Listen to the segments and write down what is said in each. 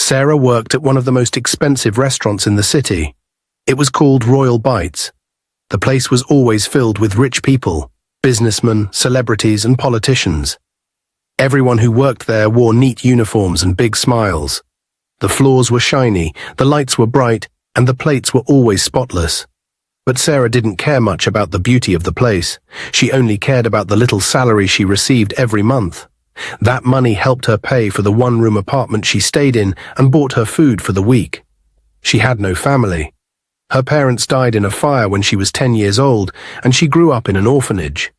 Sarah worked at one of the most expensive restaurants in the city. It was called Royal Bites. The place was always filled with rich people, businessmen, celebrities, and politicians. Everyone who worked there wore neat uniforms and big smiles. The floors were shiny, the lights were bright, and the plates were always spotless. But Sarah didn't care much about the beauty of the place. She only cared about the little salary she received every month. That money helped her pay for the one-room apartment she stayed in and bought her food for the week. She had no family. Her parents died in a fire when she was 10 years old, and she grew up in an orphanage.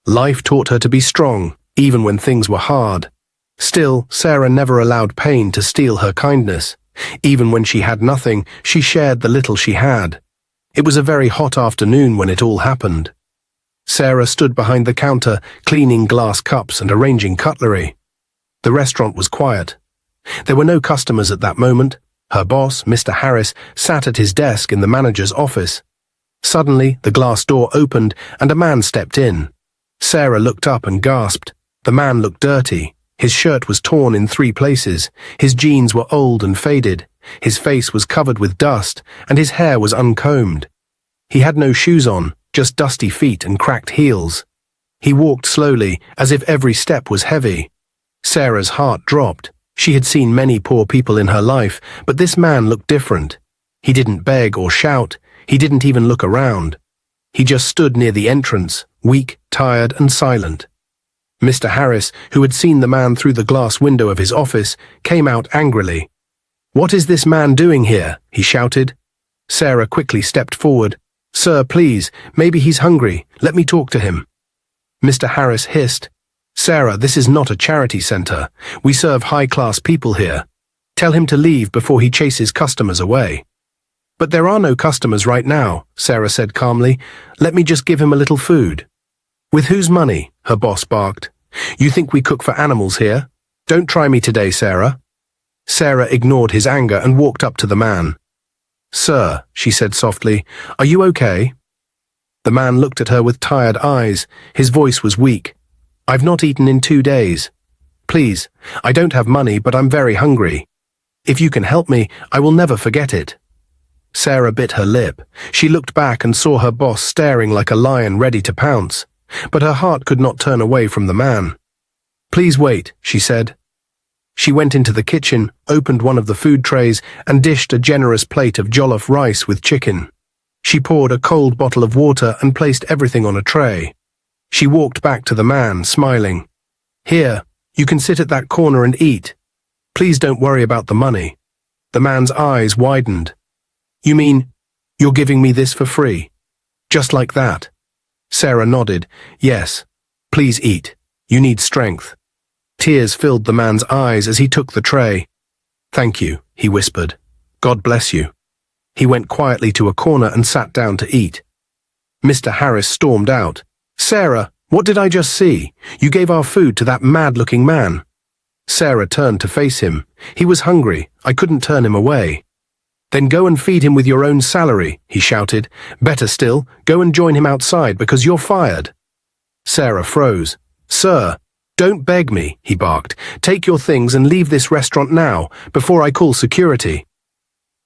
Life taught her to be strong, even when things were hard. Still, Sarah never allowed pain to steal her kindness. Even when she had nothing, she shared the little she had. It was a very hot afternoon when it all happened. Sarah stood behind the counter, cleaning glass cups and arranging cutlery. The restaurant was quiet. There were no customers at that moment. Her boss, Mr. Harris, sat at his desk in the manager's office. Suddenly, the glass door opened and a man stepped in. Sarah looked up and gasped. The man looked dirty. His shirt was torn in 3 places. His jeans were old and faded. His face was covered with dust, and his hair was uncombed. He had no shoes on, just dusty feet and cracked heels. He walked slowly, as if every step was heavy. Sarah's heart dropped. She had seen many poor people in her life, but this man looked different. He didn't beg or shout. He didn't even look around. He just stood near the entrance, weak, tired, and silent. Mr. Harris, who had seen the man through the glass window of his office, came out angrily. "What is this man doing here?" he shouted. Sarah quickly stepped forward. "Sir, please, maybe he's hungry. Let me talk to him." Mr. Harris hissed, "Sarah, this is not a charity center. We serve high-class people here. Tell him to leave before he chases customers away." "But there are no customers right now," Sarah said calmly. "Let me just give him a little food." "With whose money?" her boss barked. "You think we cook for animals here? Don't try me today, Sarah." Sarah ignored his anger and walked up to the man. "Sir," she said softly, "are you okay?" The man looked at her with tired eyes. His voice was weak. "I've not eaten in 2 days. Please, I don't have money, but I'm very hungry. If you can help me, I will never forget it." Sarah bit her lip. She looked back and saw her boss staring like a lion ready to pounce. But her heart could not turn away from the man. "Please wait," she said. She went into the kitchen, opened one of the food trays, and dished a generous plate of jollof rice with chicken. She poured a cold bottle of water and placed everything on a tray. She walked back to the man, smiling. "Here, you can sit at that corner and eat. Please don't worry about the money." The man's eyes widened. "You mean, you're giving me this for free? Just like that?" Sarah nodded. "Yes. Please eat. You need strength." Tears filled the man's eyes as he took the tray. "Thank you," he whispered. "God bless you." He went quietly to a corner and sat down to eat. Mr. Harris stormed out. "Sarah, what did I just see? You gave our food to that mad-looking man." Sarah turned to face him. He was hungry. I couldn't turn him away. "Then go and feed him with your own salary," he shouted. "Better still, go and join him outside because you're fired." Sarah froze. "Sir, don't beg me," he barked. "Take your things and leave this restaurant now, before I call security."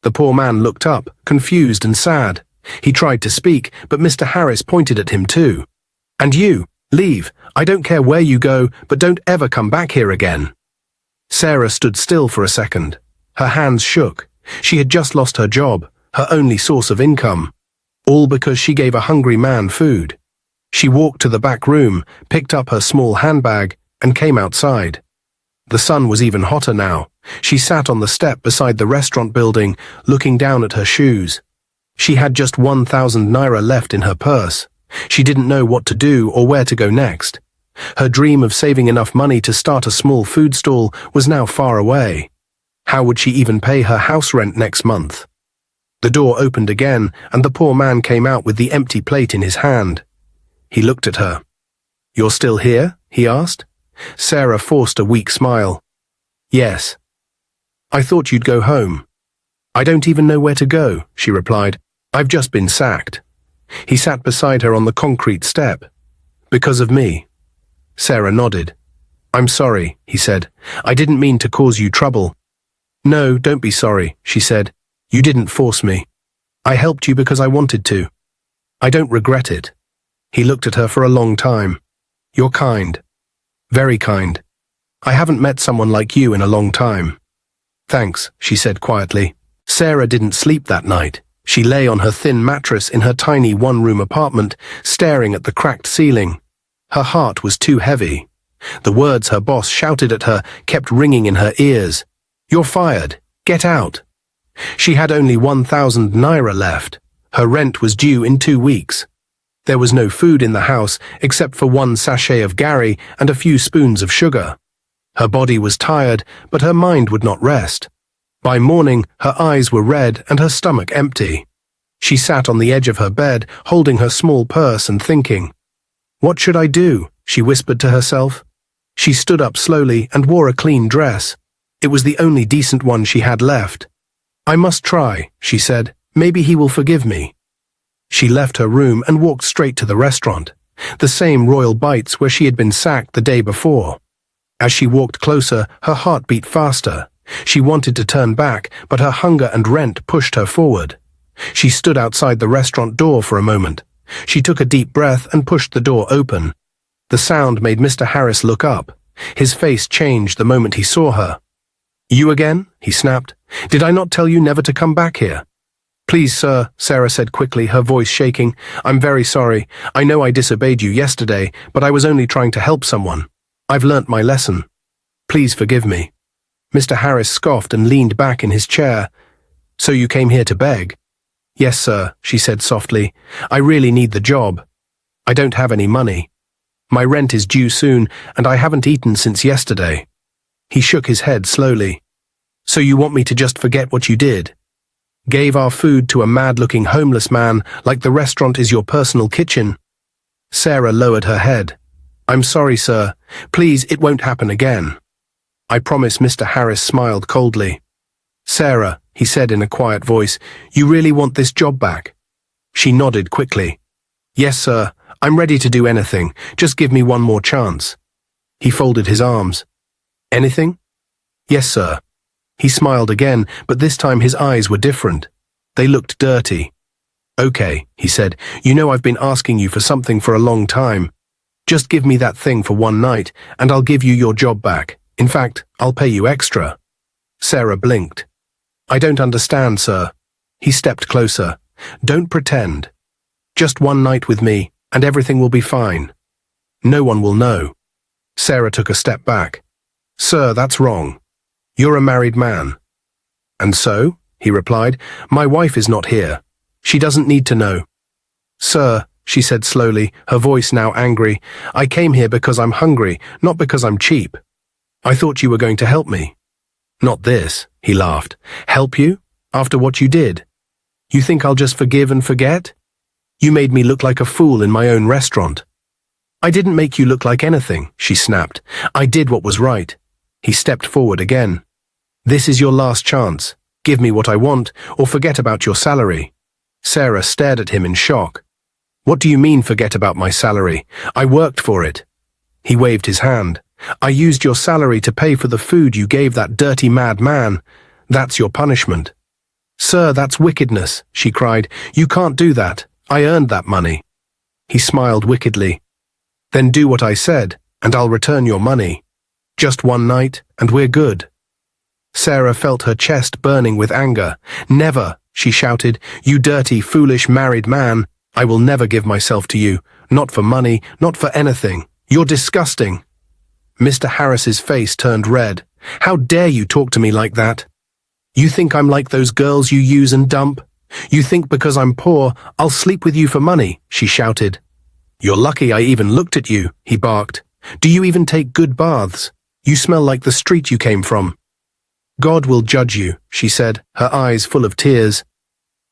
The poor man looked up, confused and sad. He tried to speak, but Mr. Harris pointed at him too. "And you, leave. I don't care where you go, but don't ever come back here again." Sarah stood still for a second. Her hands shook. She had just lost her job, her only source of income. All because she gave a hungry man food. She walked to the back room, picked up her small handbag, and came outside. The sun was even hotter now. She sat on the step beside the restaurant building, looking down at her shoes. She had just 1,000 naira left in her purse. She didn't know what to do or where to go next. Her dream of saving enough money to start a small food stall was now far away. How would she even pay her house rent next month? The door opened again, and the poor man came out with the empty plate in his hand. He looked at her. "You're still here?" he asked. Sarah forced a weak smile. "Yes." "I thought you'd go home." "I don't even know where to go," she replied. "I've just been sacked." He sat beside her on the concrete step. "Because of me?" Sarah nodded. "I'm sorry," he said. "I didn't mean to cause you trouble." No, don't be sorry, she said. You didn't force me. I helped you because I wanted to. I don't regret it. He looked at her for a long time. You're kind. Very kind. I haven't met someone like you in a long time. Thanks, she said quietly. Sarah didn't sleep that night. She lay on her thin mattress in her tiny one-room apartment, staring at the cracked ceiling. Her heart was too heavy. The words her boss shouted at her kept ringing in her ears. You're fired. Get out. She had only 1,000 naira left. Her rent was due in 2 weeks. There was no food in the house except for 1 sachet of gari and a few spoons of sugar. Her body was tired, but her mind would not rest. By morning, her eyes were red and her stomach empty. She sat on the edge of her bed, holding her small purse and thinking. What should I do? She whispered to herself. She stood up slowly and wore a clean dress. It was the only decent one she had left. I must try, she said. Maybe he will forgive me. She left her room and walked straight to the restaurant, the same Royal Bites where she had been sacked the day before. As she walked closer, her heart beat faster. She wanted to turn back, but her hunger and rent pushed her forward. She stood outside the restaurant door for a moment. She took a deep breath and pushed the door open. The sound made Mr. Harris look up. His face changed the moment he saw her. You again? He snapped. Did I not tell you never to come back here? Please, sir, Sarah said quickly, her voice shaking. I'm very sorry. I know I disobeyed you yesterday, but I was only trying to help someone. I've learnt my lesson. Please forgive me. Mr. Harris scoffed and leaned back in his chair. So you came here to beg? Yes, sir, she said softly. I really need the job. I don't have any money. My rent is due soon, and I haven't eaten since yesterday. He shook his head slowly. So you want me to just forget what you did? Gave our food to a mad-looking homeless man like the restaurant is your personal kitchen? Sarah lowered her head. I'm sorry, sir. Please, it won't happen again. I promise. Mr. Harris smiled coldly. Sarah, he said in a quiet voice, you really want this job back? She nodded quickly. Yes, sir. I'm ready to do anything. Just give me one more chance. He folded his arms. Anything? Yes, sir. He smiled again, but this time his eyes were different. They looked dirty. Okay, he said, you know I've been asking you for something for a long time. Just give me that thing for one night, and I'll give you your job back. In fact, I'll pay you extra. Sarah blinked. I don't understand, sir. He stepped closer. Don't pretend. Just one night with me, and everything will be fine. No one will know. Sarah took a step back. Sir, that's wrong. You're a married man. And so, he replied, my wife is not here. She doesn't need to know. Sir, she said slowly, her voice now angry, I came here because I'm hungry, not because I'm cheap. I thought you were going to help me. Not this, he laughed. Help you? After what you did? You think I'll just forgive and forget? You made me look like a fool in my own restaurant. I didn't make you look like anything, she snapped. I did what was right. He stepped forward again. This is your last chance. Give me what I want, or forget about your salary. Sarah stared at him in shock. What do you mean forget about my salary? I worked for it. He waved his hand. I used your salary to pay for the food you gave that dirty mad man. That's your punishment. Sir, that's wickedness, she cried. You can't do that. I earned that money. He smiled wickedly. Then do what I said, and I'll return your money. Just one night, and we're good. Sarah felt her chest burning with anger. Never, she shouted, you dirty, foolish, married man. I will never give myself to you. Not for money, not for anything. You're disgusting. Mr. Harris's face turned red. How dare you talk to me like that? You think I'm like those girls you use and dump? You think because I'm poor, I'll sleep with you for money, she shouted. You're lucky I even looked at you, he barked. Do you even take good baths? You smell like the street you came from. God will judge you, she said, her eyes full of tears.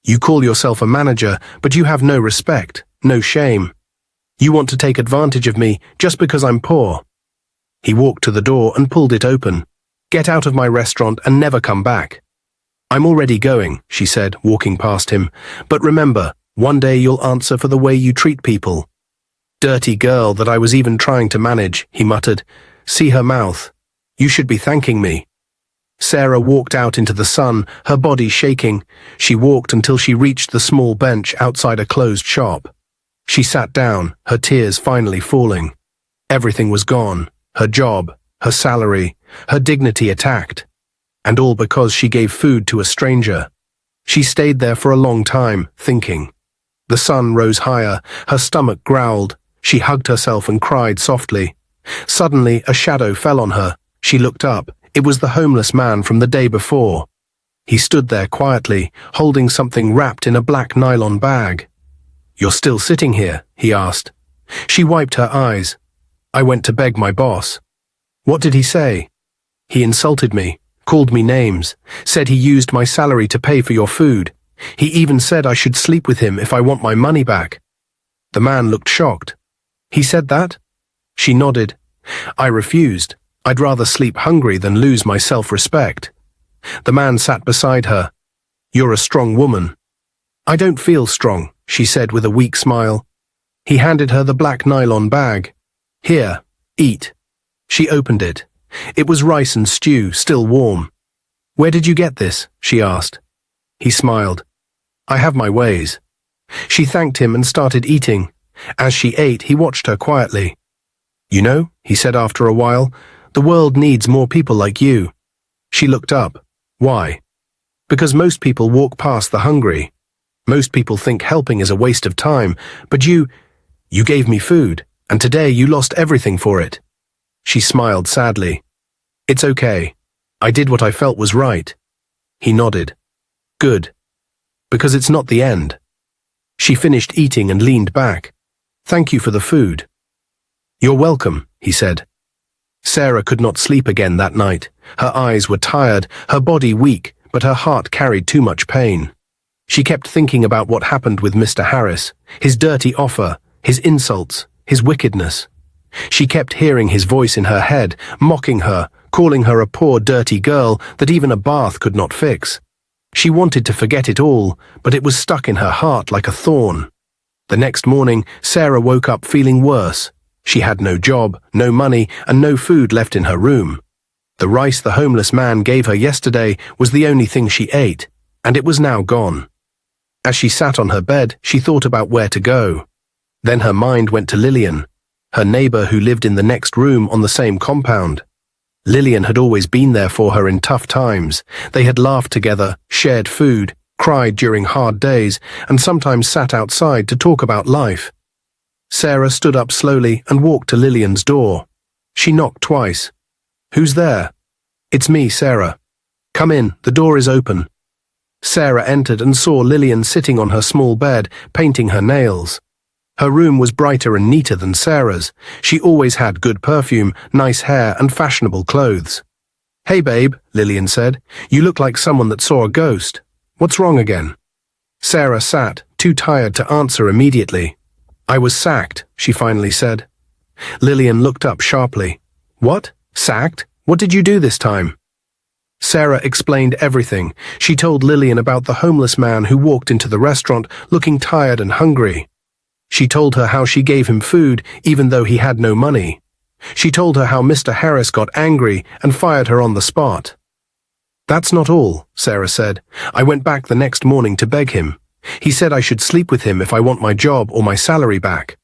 You call yourself a manager, but you have no respect, no shame. You want to take advantage of me just because I'm poor. He walked to the door and pulled it open. Get out of my restaurant and never come back. I'm already going, she said, walking past him. But remember, one day you'll answer for the way you treat people. Dirty girl that I was even trying to manage, he muttered. See her mouth. You should be thanking me. Sarah walked out into the sun, her body shaking. She walked until she reached the small bench outside a closed shop. She sat down, her tears finally falling. Everything was gone, her job, her salary, her dignity attacked. And all because she gave food to a stranger. She stayed there for a long time, thinking. The sun rose higher, her stomach growled. She hugged herself and cried softly. Suddenly, a shadow fell on her. She looked up. It was the homeless man from the day before. He stood there quietly, holding something wrapped in a black nylon bag. "You're still sitting here?" he asked. She wiped her eyes. "I went to beg my boss." "What did he say?" "He insulted me, called me names, said he used my salary to pay for your food. He even said I should sleep with him if I want my money back." The man looked shocked. "He said that?" She nodded. "I refused. I'd rather sleep hungry than lose my self-respect." The man sat beside her. "You're a strong woman." "I don't feel strong," she said with a weak smile. He handed her the black nylon bag. "Here, eat." She opened it. It was rice and stew, still warm. "Where did you get this?" she asked. He smiled. "I have my ways." She thanked him and started eating. As she ate, he watched her quietly. "You know," he said after a while, "the world needs more people like you." She looked up. "Why?" "Because most people walk past the hungry. Most people think helping is a waste of time, but you gave me food, and today you lost everything for it." She smiled sadly. "It's okay. I did what I felt was right." He nodded. "Good. Because it's not the end." She finished eating and leaned back. "Thank you for the food." "You're welcome," he said. Sarah could not sleep again that night. Her eyes were tired, her body weak, but her heart carried too much pain. She kept thinking about what happened with Mr. Harris, his dirty offer, his insults, his wickedness. She kept hearing his voice in her head, mocking her, calling her a poor dirty girl that even a bath could not fix. She wanted to forget it all, but it was stuck in her heart like a thorn. The next morning, Sarah woke up feeling worse. She had no job, no money, and no food left in her room. The rice the homeless man gave her yesterday was the only thing she ate, and it was now gone. As she sat on her bed, she thought about where to go. Then her mind went to Lillian, her neighbor who lived in the next room on the same compound. Lillian had always been there for her in tough times. They had laughed together, shared food, cried during hard days, and sometimes sat outside to talk about life. Sarah stood up slowly and walked to Lillian's door. She knocked twice. "Who's there?" "It's me, Sarah." "Come in, the door is open." Sarah entered and saw Lillian sitting on her small bed, painting her nails. Her room was brighter and neater than Sarah's. She always had good perfume, nice hair, and fashionable clothes. "Hey, babe," Lillian said. "You look like someone that saw a ghost. What's wrong again?" Sarah sat, too tired to answer immediately. "I was sacked," she finally said. Lillian looked up sharply. "What? Sacked? What did you do this time?" Sarah explained everything. She told Lillian about the homeless man who walked into the restaurant looking tired and hungry. She told her how she gave him food even though he had no money. She told her how Mr. Harris got angry and fired her on the spot. "That's not all," Sarah said. "I went back the next morning to beg him. He said I should sleep with him if I want my job or my salary back."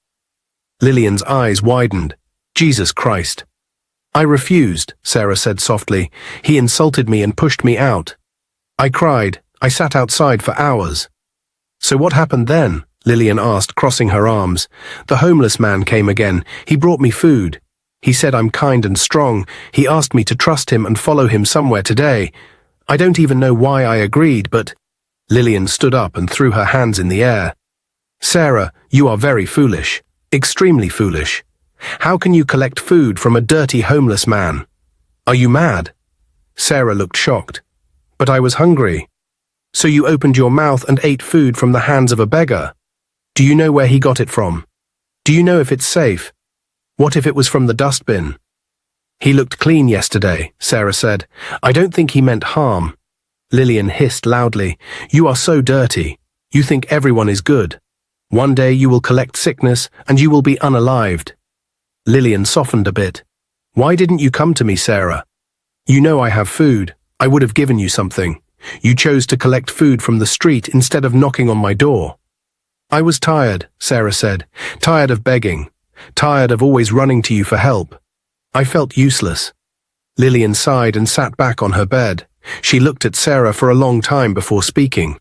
Lillian's eyes widened. Jesus Christ. "I refused," Sarah said softly. "He insulted me and pushed me out. I cried. I sat outside for hours." "So what happened then?" Lillian asked, crossing her arms. "The homeless man came again. He brought me food. He said I'm kind and strong. He asked me to trust him and follow him somewhere today. I don't even know why I agreed, but—" Lillian stood up and threw her hands in the air. "Sarah, you are very foolish. Extremely foolish. How can you collect food from a dirty homeless man? Are you mad?" Sarah looked shocked. "But I was hungry." "So you opened your mouth and ate food from the hands of a beggar? Do you know where he got it from? Do you know if it's safe? What if it was from the dustbin?" "He looked clean yesterday," Sarah said. "I don't think he meant harm." Lillian hissed loudly. "You are so dirty. You think everyone is good. One day you will collect sickness and you will be unalived." Lillian softened a bit. "Why didn't you come to me, Sarah? You know I have food. I would have given you something. You chose to collect food from the street instead of knocking on my door. I was tired, Sarah said. Tired of begging. Tired of always running to you for help. I felt useless. Lillian sighed and sat back on her bed. She looked at Sarah for a long time before speaking.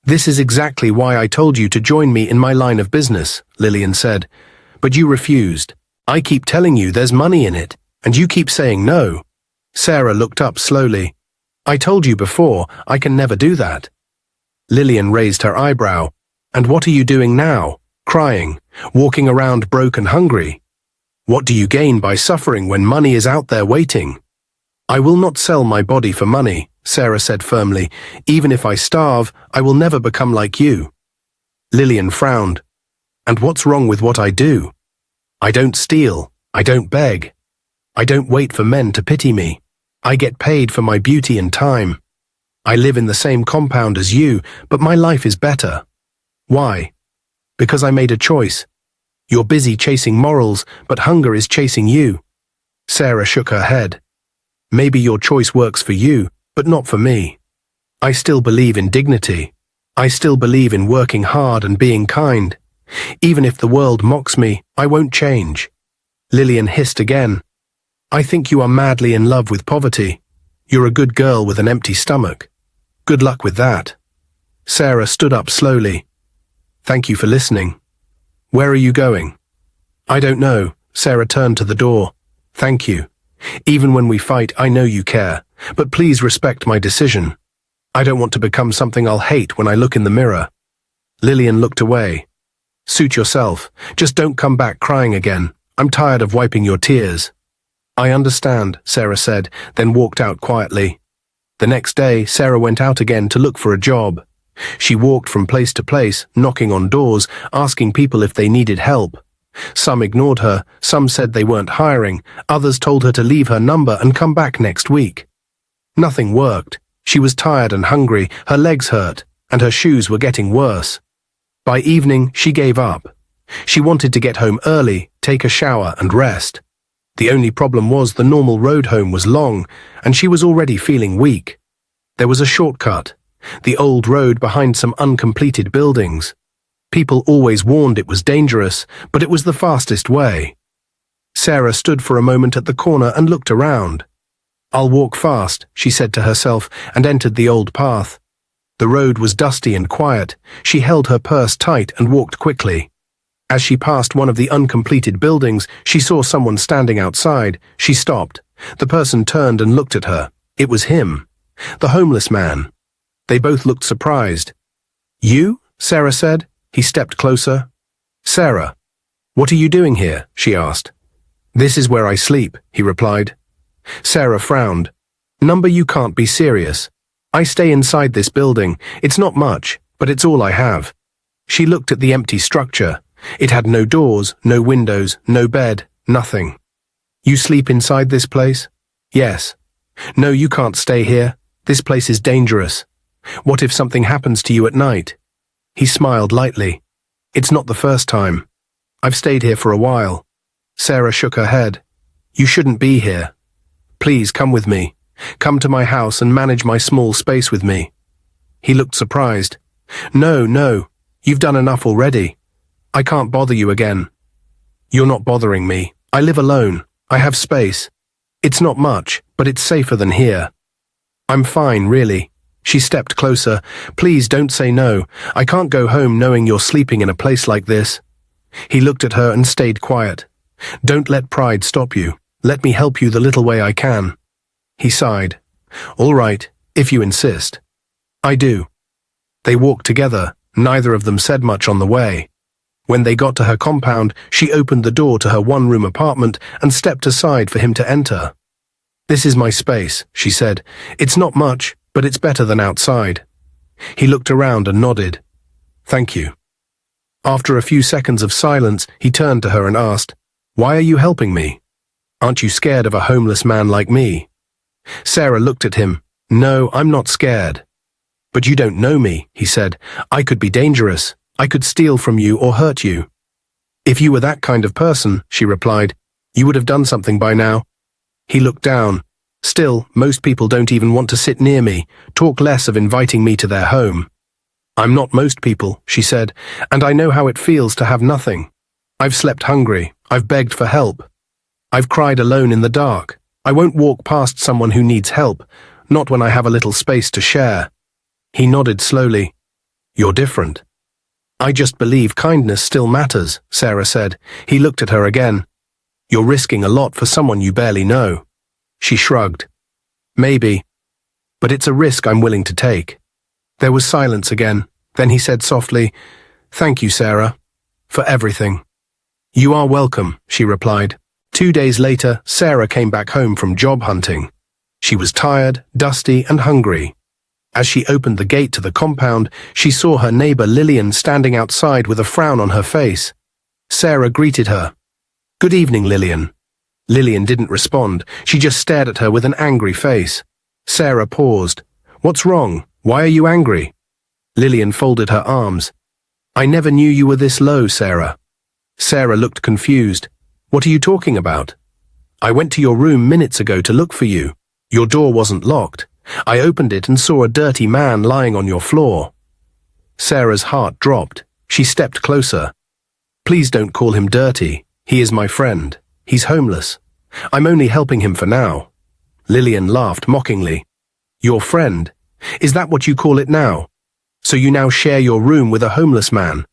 This is exactly why I told you to join me in my line of business, Lillian said. But you refused. I keep telling you there's money in it, and you keep saying no. Sarah looked up slowly. I told you before, I can never do that. Lillian raised her eyebrow. And what are you doing now? Crying, walking around broke and hungry. What do you gain by suffering when money is out there waiting? I will not sell my body for money, Sarah said firmly. Even if I starve, I will never become like you. Lillian frowned. And what's wrong with what I do? I don't steal. I don't beg. I don't wait for men to pity me. I get paid for my beauty and time. I live in the same compound as you, but my life is better. Why? Because I made a choice. You're busy chasing morals, but hunger is chasing you. Sarah shook her head. Maybe your choice works for you, but not for me. I still believe in dignity. I still believe in working hard and being kind. Even if the world mocks me, I won't change. Lillian hissed again. I think you are madly in love with poverty. You're a good girl with an empty stomach. Good luck with that. Sarah stood up slowly. Thank you for listening. Where are you going? I don't know. Sarah turned to the door. Thank you. Even when we fight, I know you care, but please respect my decision. I don't want to become something I'll hate when I look in the mirror. Lillian looked away. Suit yourself. Just don't come back crying again. I'm tired of wiping your tears. I understand, Sarah said, then walked out quietly. The next day, Sarah went out again to look for a job. She walked from place to place, knocking on doors, asking people if they needed help. Some ignored her, some said they weren't hiring, others told her to leave her number and come back next week. Nothing worked. She was tired and hungry, her legs hurt, and her shoes were getting worse. By evening, she gave up. She wanted to get home early, take a shower and rest. The only problem was the normal road home was long, and she was already feeling weak. There was a shortcut, the old road behind some uncompleted buildings. People always warned it was dangerous, but it was the fastest way. Sarah stood for a moment at the corner and looked around. I'll walk fast, she said to herself, and entered the old path. The road was dusty and quiet. She held her purse tight and walked quickly. As she passed one of the uncompleted buildings, she saw someone standing outside. She stopped. The person turned and looked at her. It was him, the homeless man. They both looked surprised. You? Sarah said. He stepped closer. Sarah, what are you doing here? She asked. This is where I sleep, he replied. Sarah frowned. Number, you can't be serious. I stay inside this building. It's not much, but it's all I have. She looked at the empty structure. It had no doors, no windows, no bed, nothing. You sleep inside this place? Yes. No, you can't stay here. This place is dangerous. What if something happens to you at night? He smiled lightly. It's not the first time. I've stayed here for a while. Sarah shook her head. You shouldn't be here. Please come with me. Come to my house and manage my small space with me. He looked surprised. No, you've done enough already. I can't bother you again. You're not bothering me. I live alone. I have space. It's not much, but it's safer than here. I'm fine, really. She stepped closer. Please don't say no. I can't go home knowing you're sleeping in a place like this. He looked at her and stayed quiet. Don't let pride stop you. Let me help you the little way I can. He sighed. All right, if you insist. I do. They walked together. Neither of them said much on the way. When they got to her compound, she opened the door to her one-room apartment and stepped aside for him to enter. This is my space, she said. It's not much, but it's better than outside. He looked around and nodded. Thank you. After a few seconds of silence, he turned to her and asked, Why are you helping me? Aren't you scared of a homeless man like me? Sarah looked at him. No, I'm not scared. But you don't know me, he said. I could be dangerous. I could steal from you or hurt you. If you were that kind of person, she replied, you would have done something by now. He looked down. Still, most people don't even want to sit near me, talk less of inviting me to their home. I'm not most people, she said, and I know how it feels to have nothing. I've slept hungry, I've begged for help. I've cried alone in the dark. I won't walk past someone who needs help, not when I have a little space to share. He nodded slowly. You're different. I just believe kindness still matters, Sarah said. He looked at her again. You're risking a lot for someone you barely know. She shrugged. Maybe. But it's a risk I'm willing to take. There was silence again. Then he said softly, Thank you, Sarah, for everything. You are welcome, she replied. 2 days later, Sarah came back home from job hunting. She was tired, dusty, and hungry. As she opened the gate to the compound, she saw her neighbor Lillian standing outside with a frown on her face. Sarah greeted her. Good evening, Lillian. Lillian didn't respond. She just stared at her with an angry face. Sarah paused. What's wrong? Why are you angry? Lillian folded her arms. I never knew you were this low, Sarah. Sarah looked confused. What are you talking about? I went to your room minutes ago to look for you. Your door wasn't locked. I opened it and saw a dirty man lying on your floor. Sarah's heart dropped. She stepped closer. Please don't call him dirty. He is my friend. He's homeless. I'm only helping him for now. Lillian laughed mockingly. Your friend? Is that what you call it now? So you now share your room with a homeless man?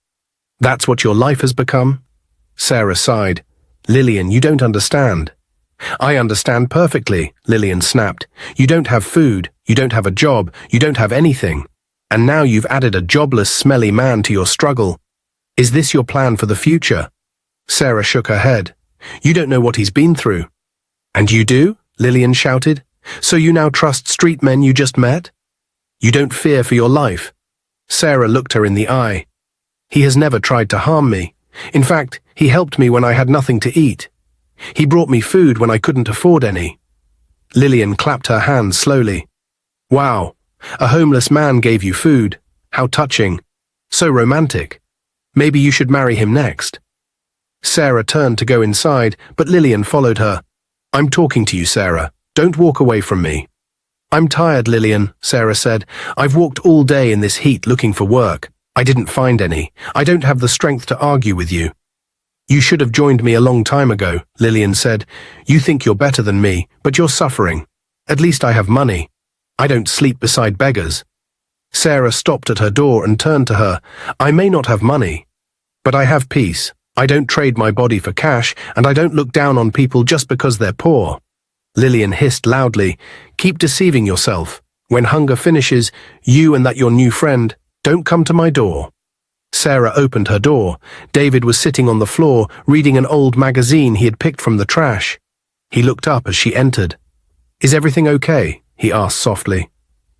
That's what your life has become? Sarah sighed. Lillian, you don't understand. I understand perfectly, Lillian snapped. You don't have food, you don't have a job, you don't have anything. And now you've added a jobless, smelly man to your struggle. Is this your plan for the future? Sarah shook her head. You don't know what he's been through. And you do? Lillian shouted. So you now trust street men you just met? You don't fear for your life? Sarah looked her in the eye. He has never tried to harm me. In fact, he helped me when I had nothing to eat. He brought me food when I couldn't afford any. Lillian clapped her hands slowly. Wow, a homeless man gave you food. How touching. So romantic. Maybe you should marry him next. Sarah turned to go inside, but Lillian followed her. I'm talking to you, Sarah. Don't walk away from me. I'm tired, Lillian, Sarah said. I've walked all day in this heat looking for work. I didn't find any. I don't have the strength to argue with you. You should have joined me a long time ago, Lillian said. You think you're better than me, but you're suffering. At least I have money. I don't sleep beside beggars. Sarah stopped at her door and turned to her. I may not have money, but I have peace. I don't trade my body for cash, and I don't look down on people just because they're poor. Lillian hissed loudly. Keep deceiving yourself. When hunger finishes, you and that your new friend, don't come to my door. Sarah opened her door. David was sitting on the floor, reading an old magazine he had picked from the trash. He looked up as she entered. Is everything okay? He asked softly.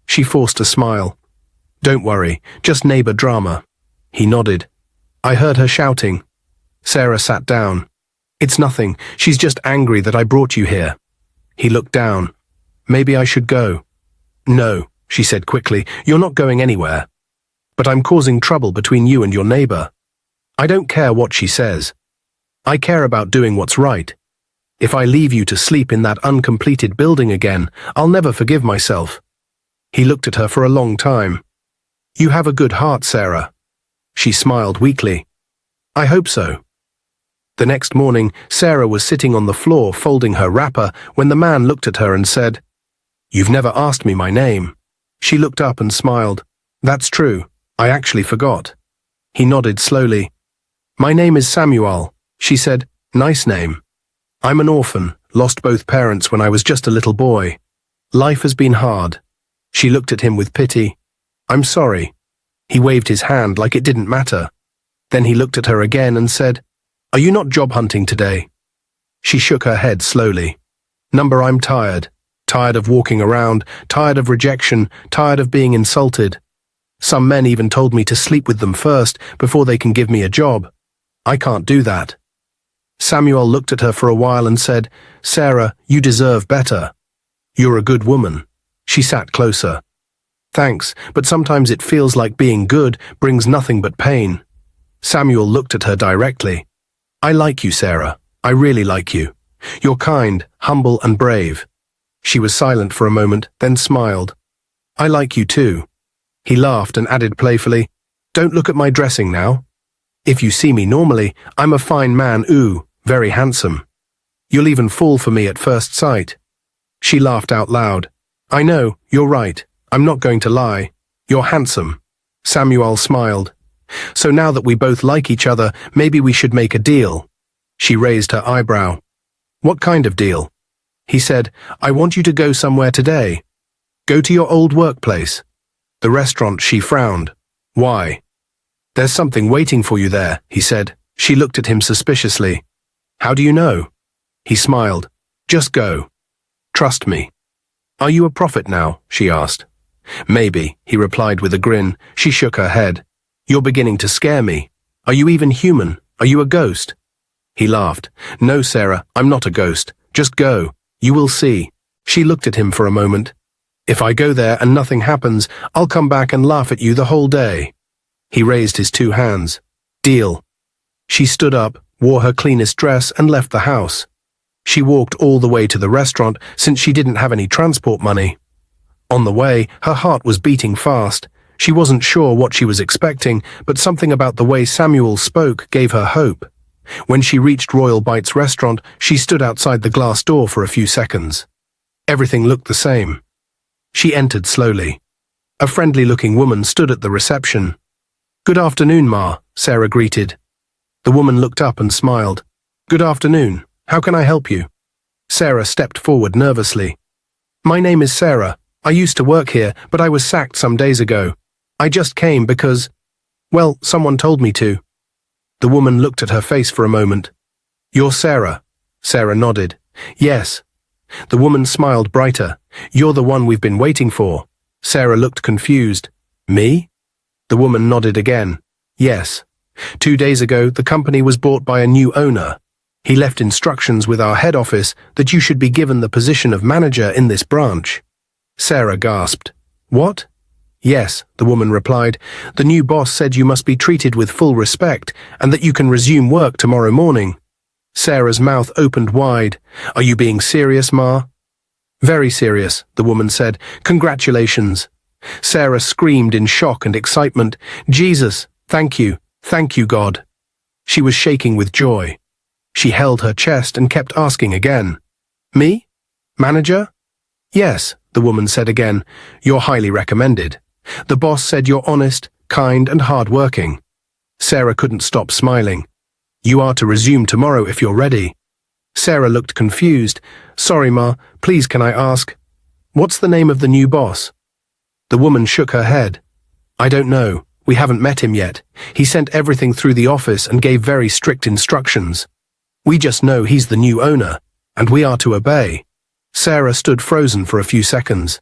She forced a smile. Don't worry, just neighbor drama. He nodded. I heard her shouting. Sarah sat down. It's nothing. She's just angry that I brought you here. He looked down. Maybe I should go. No, she said quickly. You're not going anywhere. But I'm causing trouble between you and your neighbor. I don't care what she says. I care about doing what's right. If I leave you to sleep in that uncompleted building again, I'll never forgive myself. He looked at her for a long time. You have a good heart, Sarah. She smiled weakly. I hope so. The next morning, Sarah was sitting on the floor folding her wrapper when the man looked at her and said, You've never asked me my name. She looked up and smiled. That's true. I actually forgot. He nodded slowly. My name is Samuel, she said. Nice name. I'm an orphan, lost both parents when I was just a little boy. Life has been hard. She looked at him with pity. I'm sorry. He waved his hand like it didn't matter. Then he looked at her again and said, Are you not job hunting today? She shook her head slowly. I'm tired. Tired of walking around, tired of rejection, tired of being insulted. Some men even told me to sleep with them first before they can give me a job. I can't do that. Samuel looked at her for a while and said, Sarah, you deserve better. You're a good woman. She sat closer. Thanks, but sometimes it feels like being good brings nothing but pain. Samuel looked at her directly. I like you, Sarah. I really like you. You're kind, humble, and brave. She was silent for a moment, then smiled. I like you too. He laughed and added playfully, Don't look at my dressing now. If you see me normally, I'm a fine man, very handsome. You'll even fall for me at first sight. She laughed out loud. I know, you're right. I'm not going to lie. You're handsome. Samuel smiled. So now that we both like each other, maybe we should make a deal. She raised her eyebrow. What kind of deal? He said, I want you to go somewhere today. Go to your old workplace. The restaurant. She frowned. Why? There's something waiting for you there, he said. She looked at him suspiciously. How do you know? He smiled. Just go. Trust me. Are you a prophet now? She asked. Maybe, he replied with a grin. She shook her head. You're beginning to scare me. Are you even human? Are you a ghost? He laughed. No, Sarah, I'm not a ghost. Just go. You will see. She looked at him for a moment. If I go there and nothing happens, I'll come back and laugh at you the whole day. He raised his two hands. Deal. She stood up, wore her cleanest dress, and left the house. She walked all the way to the restaurant since she didn't have any transport money. On the way, her heart was beating fast. She wasn't sure what she was expecting, but something about the way Samuel spoke gave her hope. When she reached Royal Bites restaurant, she stood outside the glass door for a few seconds. Everything looked the same. She entered slowly. A friendly-looking woman stood at the reception. Good afternoon, Ma, Sarah greeted. The woman looked up and smiled. Good afternoon. How can I help you? Sarah stepped forward nervously. My name is Sarah. I used to work here, but I was sacked some days ago. I just came because, well, someone told me to. The woman looked at her face for a moment. You're Sarah. Sarah nodded. Yes. The woman smiled brighter. You're the one we've been waiting for. Sarah looked confused. Me? The woman nodded again. Yes. 2 days ago, the company was bought by a new owner. He left instructions with our head office that you should be given the position of manager in this branch. Sarah gasped. What? Yes, the woman replied. The new boss said you must be treated with full respect and that you can resume work tomorrow morning. Sarah's mouth opened wide. Are you being serious, Ma? Very serious, the woman said. Congratulations. Sarah screamed in shock and excitement. Jesus, thank you, God. She was shaking with joy. She held her chest and kept asking again. Me? Manager? Yes, the woman said again. You're highly recommended. The boss said you're honest, kind, and hard-working. Sarah couldn't stop smiling. You are to resume tomorrow if you're ready. Sarah looked confused. Sorry, Ma, please can I ask, what's the name of the new boss? The woman shook her head. I don't know. We haven't met him yet. He sent everything through the office and gave very strict instructions. We just know he's the new owner, and we are to obey. Sarah stood frozen for a few seconds.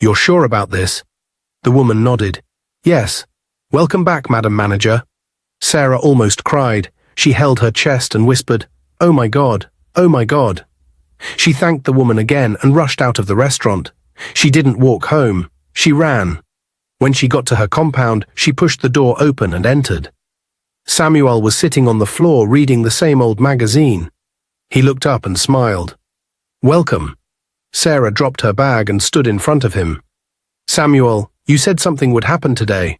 You're sure about this? The woman nodded. Yes. Welcome back, Madam Manager. Sarah almost cried. She held her chest and whispered, Oh my God, oh my God. She thanked the woman again and rushed out of the restaurant. She didn't walk home. She ran. When she got to her compound, she pushed the door open and entered. Samuel was sitting on the floor reading the same old magazine. He looked up and smiled. Welcome. Sarah dropped her bag and stood in front of him. Samuel, you said something would happen today.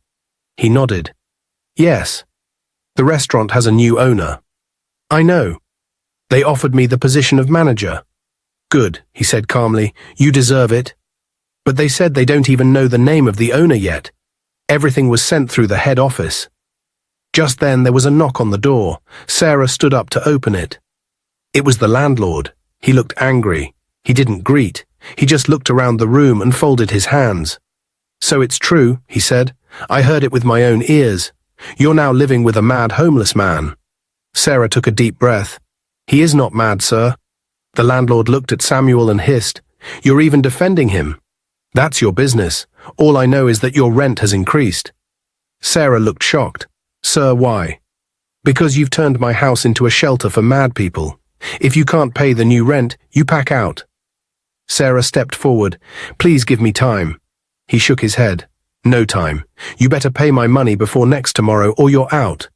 He nodded. Yes. The restaurant has a new owner. I know. They offered me the position of manager. Good, he said calmly. You deserve it. But they said they don't even know the name of the owner yet. Everything was sent through the head office. Just then there was a knock on the door. Sarah stood up to open it. It was the landlord. He looked angry. He didn't greet. He just looked around the room and folded his hands. So it's true, he said. I heard it with my own ears. You're now living with a mad homeless man. Sarah took a deep breath. He is not mad, sir. The landlord looked at Samuel and hissed. You're even defending him. That's your business. All I know is that your rent has increased. Sarah looked shocked. Sir, why? Because you've turned my house into a shelter for mad people. If you can't pay the new rent, you pack out. Sarah stepped forward. Please give me time. He shook his head. No time. You better pay my money before next tomorrow or you're out.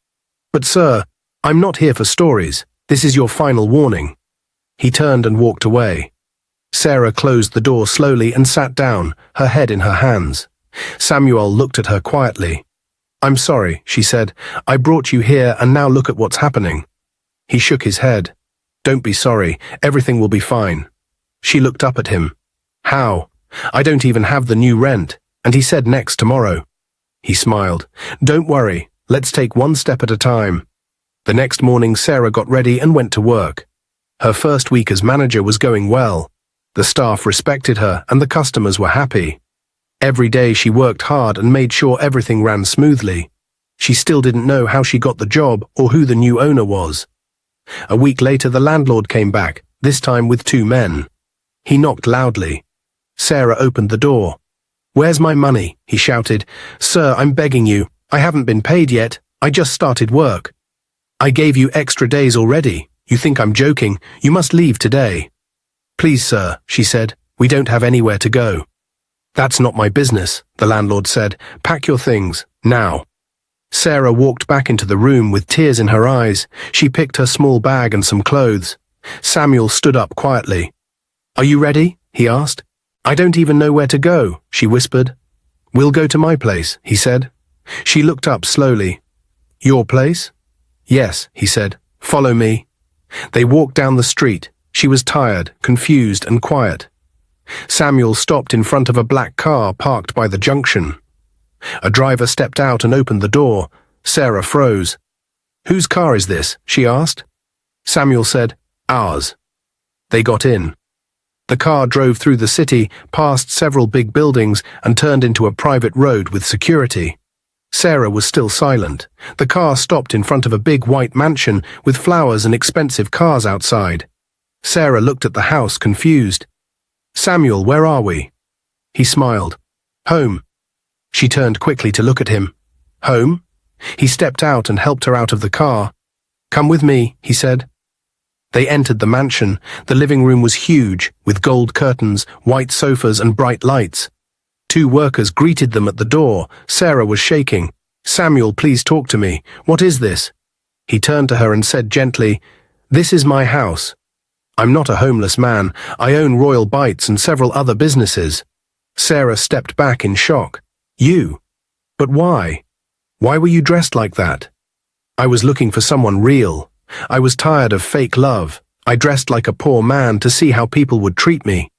But sir, I'm not here for stories. This is your final warning. He turned and walked away. Sarah closed the door slowly and sat down, her head in her hands. Samuel looked at her quietly. "I'm sorry," she said. "I brought you here and now look at what's happening." He shook his head. "Don't be sorry. Everything will be fine." She looked up at him. "How? I don't even have the new rent." And he said next tomorrow. He smiled. "Don't worry. Let's take one step at a time." The next morning Sarah got ready and went to work. Her first week as manager was going well. The staff respected her and the customers were happy. Every day she worked hard and made sure everything ran smoothly. She still didn't know how she got the job or who the new owner was. A week later the landlord came back, this time with 2 men. He knocked loudly. Sarah opened the door. "Where's my money?" he shouted. "Sir, I'm begging you. I haven't been paid yet. I just started work. I gave you extra days already. You think I'm joking? You must leave today." "Please, sir," she said. "We don't have anywhere to go." "That's not my business," the landlord said. "Pack your things, now." Sarah walked back into the room with tears in her eyes. She picked her small bag and some clothes. Samuel stood up quietly. "Are you ready?" he asked. "I don't even know where to go," she whispered. "We'll go to my place," he said. She looked up slowly. "Your place?" "Yes," he said. "Follow me." They walked down the street. She was tired, confused, and quiet. Samuel stopped in front of a black car parked by the junction. A driver stepped out and opened the door. Sarah froze. "Whose car is this?" she asked. Samuel said, "Ours." They got in. The car drove through the city, past several big buildings, and turned into a private road with security. Sarah was still silent. The car stopped in front of a big white mansion with flowers and expensive cars outside. Sarah looked at the house, confused. "Samuel, where are we?" He smiled. "Home." She turned quickly to look at him. "Home?" He stepped out and helped her out of the car. "Come with me," he said. They entered the mansion. The living room was huge, with gold curtains, white sofas, and bright lights. 2 workers greeted them at the door. Sarah was shaking. "Samuel, please talk to me. What is this?" He turned to her and said gently, "This is my house. I'm not a homeless man. I own Royal Bites and several other businesses." Sarah stepped back in shock. "You? But why? Why were you dressed like that?" "I was looking for someone real. I was tired of fake love. I dressed like a poor man to see how people would treat me.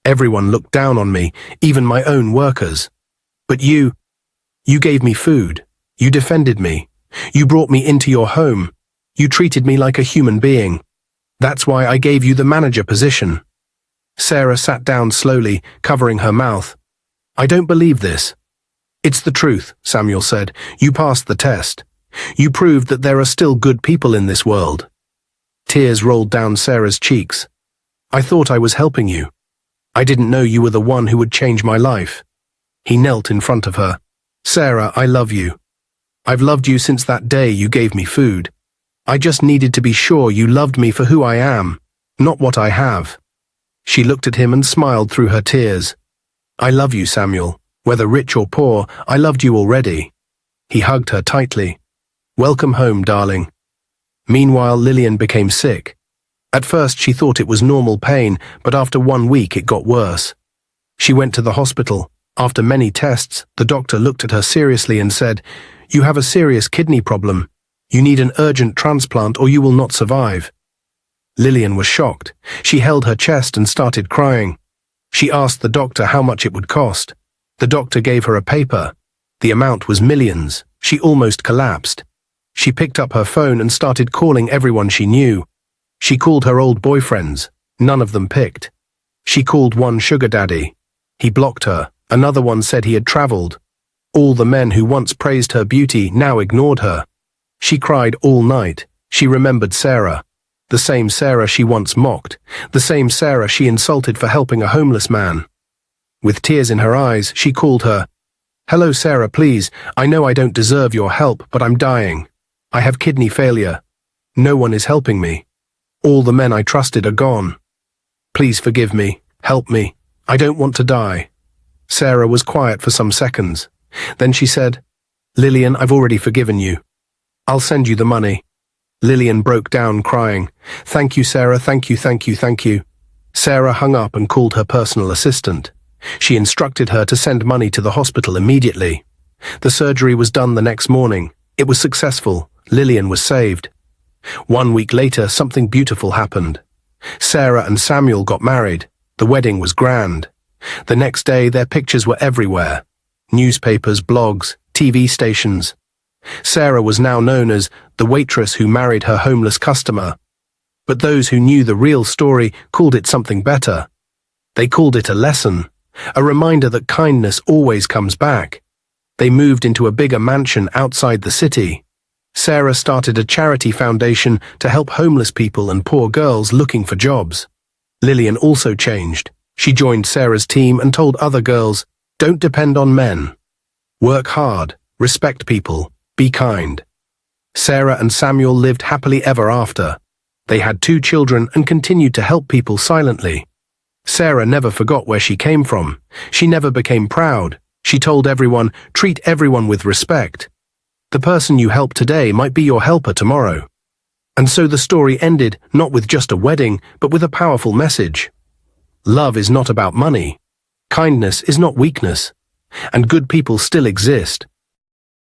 Everyone looked down on me, even my own workers. But you gave me food. You defended me. You brought me into your home. You treated me like a human being. That's why I gave you the manager position." Sarah sat down slowly, covering her mouth. "I don't believe this." "It's the truth," Samuel said. "You passed the test. You proved that there are still good people in this world." Tears rolled down Sarah's cheeks. "I thought I was helping you. I didn't know you were the one who would change my life." He knelt in front of her. "Sarah, I love you. I've loved you since that day you gave me food. I just needed to be sure you loved me for who I am, not what I have." She looked at him and smiled through her tears. "I love you, Samuel. Whether rich or poor, I loved you already." He hugged her tightly. "Welcome home, darling." Meanwhile, Lillian became sick. At first she thought it was normal pain, but after 1 week it got worse. She went to the hospital. After many tests, the doctor looked at her seriously and said, "You have a serious kidney problem. You need an urgent transplant or you will not survive." Lillian was shocked. She held her chest and started crying. She asked the doctor how much it would cost. The doctor gave her a paper. The amount was millions. She almost collapsed. She picked up her phone and started calling everyone she knew. She called her old boyfriends. None of them picked. She called one sugar daddy. He blocked her. Another one said he had traveled. All the men who once praised her beauty now ignored her. She cried all night. She remembered Sarah. The same Sarah she once mocked. The same Sarah she insulted for helping a homeless man. With tears in her eyes, she called her. "Hello, Sarah, please. I know I don't deserve your help, but I'm dying. I have kidney failure. No one is helping me. All the men I trusted are gone. Please forgive me. Help me. I don't want to die." Sarah was quiet for some seconds. Then she said, "Lillian, I've already forgiven you. I'll send you the money." Lillian broke down crying. "Thank you, Sarah. Thank you, thank you, thank you." Sarah hung up and called her personal assistant. She instructed her to send money to the hospital immediately. The surgery was done the next morning. It was successful. Lillian was saved. 1 week later, something beautiful happened. Sarah and Samuel got married. The wedding was grand. The next day, their pictures were everywhere. Newspapers, blogs, TV stations. Sarah was now known as the waitress who married her homeless customer. But those who knew the real story called it something better. They called it a lesson, a reminder that kindness always comes back. They moved into a bigger mansion outside the city. Sarah started a charity foundation to help homeless people and poor girls looking for jobs. Lillian also changed. She joined Sarah's team and told other girls, "Don't depend on men. Work hard, respect people, be kind." Sarah and Samuel lived happily ever after. They had 2 children and continued to help people silently. Sarah never forgot where she came from. She never became proud. She told everyone, treat everyone with respect. The person you help today might be your helper tomorrow. And so the story ended not with just a wedding, but with a powerful message. Love is not about money. Kindness is not weakness. And good people still exist.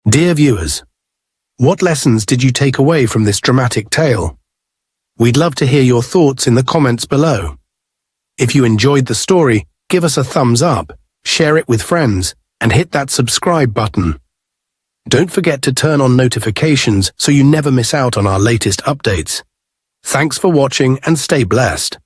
Dear viewers, what lessons did you take away from this dramatic tale? We'd love to hear your thoughts in the comments below. If you enjoyed the story, give us a thumbs up, share it with friends, and hit that subscribe button. Don't forget to turn on notifications so you never miss out on our latest updates. Thanks for watching and stay blessed.